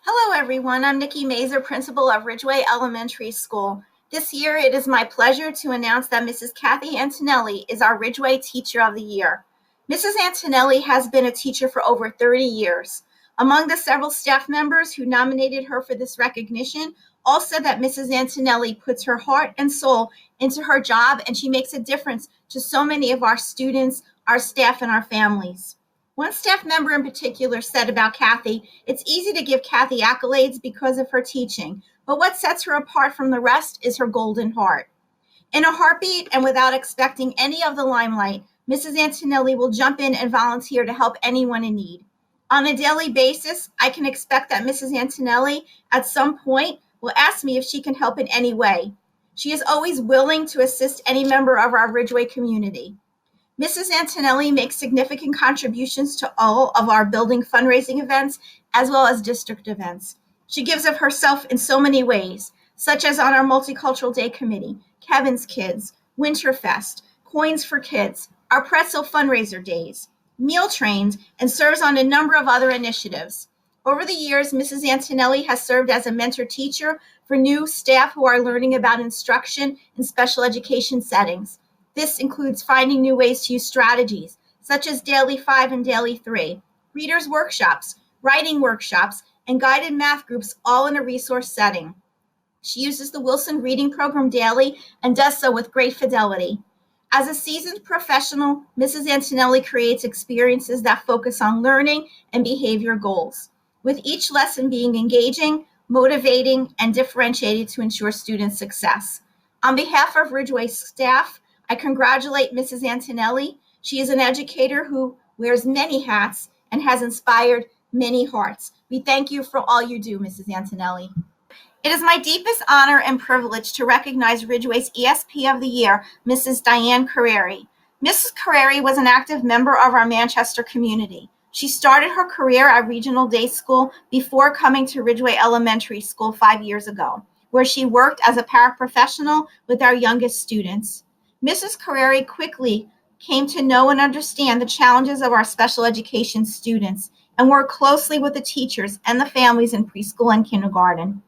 Hello, everyone. I'm Nikki Mazur, principal of Ridgeway Elementary School. This year, it is my pleasure to announce that Mrs. Kathy Antonelli is our Ridgeway Teacher of the Year. Mrs. Antonelli has been a teacher for over 30 years. Among the several staff members who nominated her for this recognition, all said that Mrs. Antonelli puts her heart and soul into her job, and she makes a difference to so many of our students, our staff, and our families. One staff member in particular said about Kathy, "It's easy to give Kathy accolades because of her teaching, but what sets her apart from the rest is her golden heart." In a heartbeat and without expecting any of the limelight, Mrs. Antonelli will jump in and volunteer to help anyone in need. On a daily basis, I can expect that Mrs. Antonelli at some point will ask me if she can help in any way. She is always willing to assist any member of our Ridgeway community. Mrs. Antonelli makes significant contributions to all of our building fundraising events as well as district events. She gives of herself in so many ways, such as on our Multicultural Day Committee, Kevin's Kids, Winterfest, Coins for Kids, our Pretzel fundraiser days, meal trains, and serves on a number of other initiatives. Over the years, Mrs. Antonelli has served as a mentor teacher for new staff who are learning about instruction in special education settings. This includes finding new ways to use strategies, such as Daily 5 and Daily 3, readers' workshops, writing workshops, and guided math groups, all in a resource setting. She uses the Wilson Reading Program daily and does so with great fidelity. As a seasoned professional, Mrs. Antonelli creates experiences that focus on learning and behavior goals, with each lesson being engaging, motivating, and differentiated to ensure student success. On behalf of Ridgeway staff, I congratulate Mrs. Antonelli. She is an educator who wears many hats and has inspired many hearts. We thank you for all you do, Mrs. Antonelli. It is my deepest honor and privilege to recognize Ridgeway's ESP of the Year, Mrs. Diane Corrieri. Mrs. Corrieri was an active member of our Manchester community. She started her career at Regional Day School before coming to Ridgeway Elementary School 5 years ago, where she worked as a paraprofessional with our youngest students. Mrs. Corrieri quickly came to know and understand the challenges of our special education students and worked closely with the teachers and the families in preschool and kindergarten.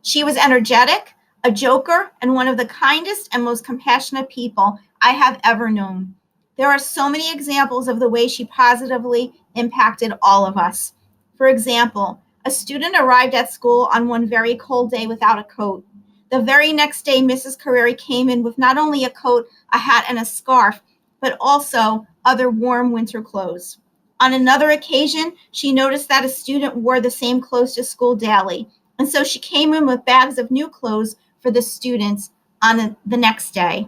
She was energetic, a joker, and one of the kindest and most compassionate people I have ever known. There are so many examples of the way she positively impacted all of us. For example, a student arrived at school on one very cold day without a coat. The very next day, Mrs. Corrieri came in with not only a coat, a hat, and a scarf, but also other warm winter clothes. On another occasion, she noticed that a student wore the same clothes to school daily, and so she came in with bags of new clothes for the students on the next day.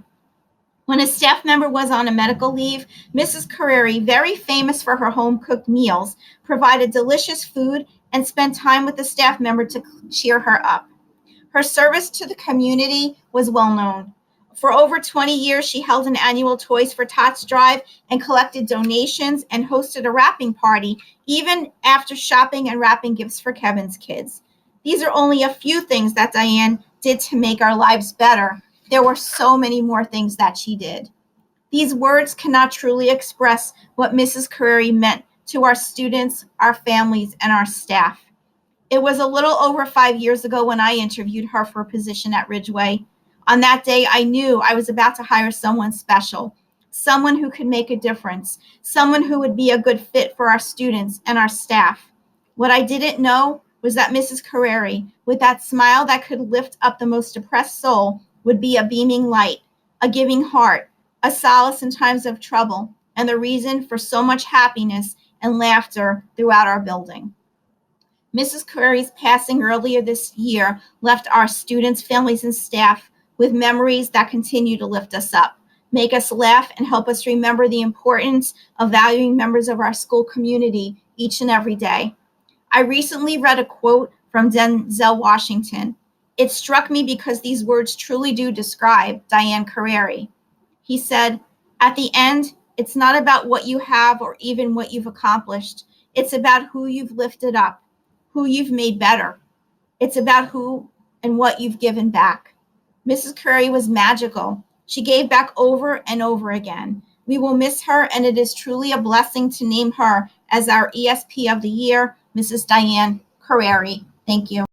When a staff member was on a medical leave, Mrs. Corrieri, very famous for her home-cooked meals, provided delicious food and spent time with the staff member to cheer her up. Her service to the community was well known. For over 20 years, she held an annual Toys for Tots drive and collected donations and hosted a wrapping party, even after shopping and wrapping gifts for Kevin's Kids. These are only a few things that Diane did to make our lives better. There were so many more things that she did. These words cannot truly express what Mrs. Corrieri meant to our students, our families, and our staff. It was a little over 5 years ago when I interviewed her for a position at Ridgeway. On that day, I knew I was about to hire someone special, someone who could make a difference, someone who would be a good fit for our students and our staff. What I didn't know was that Mrs. Corrieri, with that smile that could lift up the most depressed soul, would be a beaming light, a giving heart, a solace in times of trouble, and the reason for so much happiness and laughter throughout our building. Mrs. Corrieri's passing earlier this year left our students, families, and staff with memories that continue to lift us up, make us laugh, and help us remember the importance of valuing members of our school community each and every day. I recently read a quote from Denzel Washington. It struck me because these words truly do describe Diane Corrieri. He said, "At the end, it's not about what you have or even what you've accomplished. It's about who you've lifted up, who you've made better. It's about who and what you've given back." Mrs. Corrieri was magical. She gave back over and over again. We will miss her, and it is truly a blessing to name her as our ESP of the Year, Mrs. Diane Corrieri. Thank you.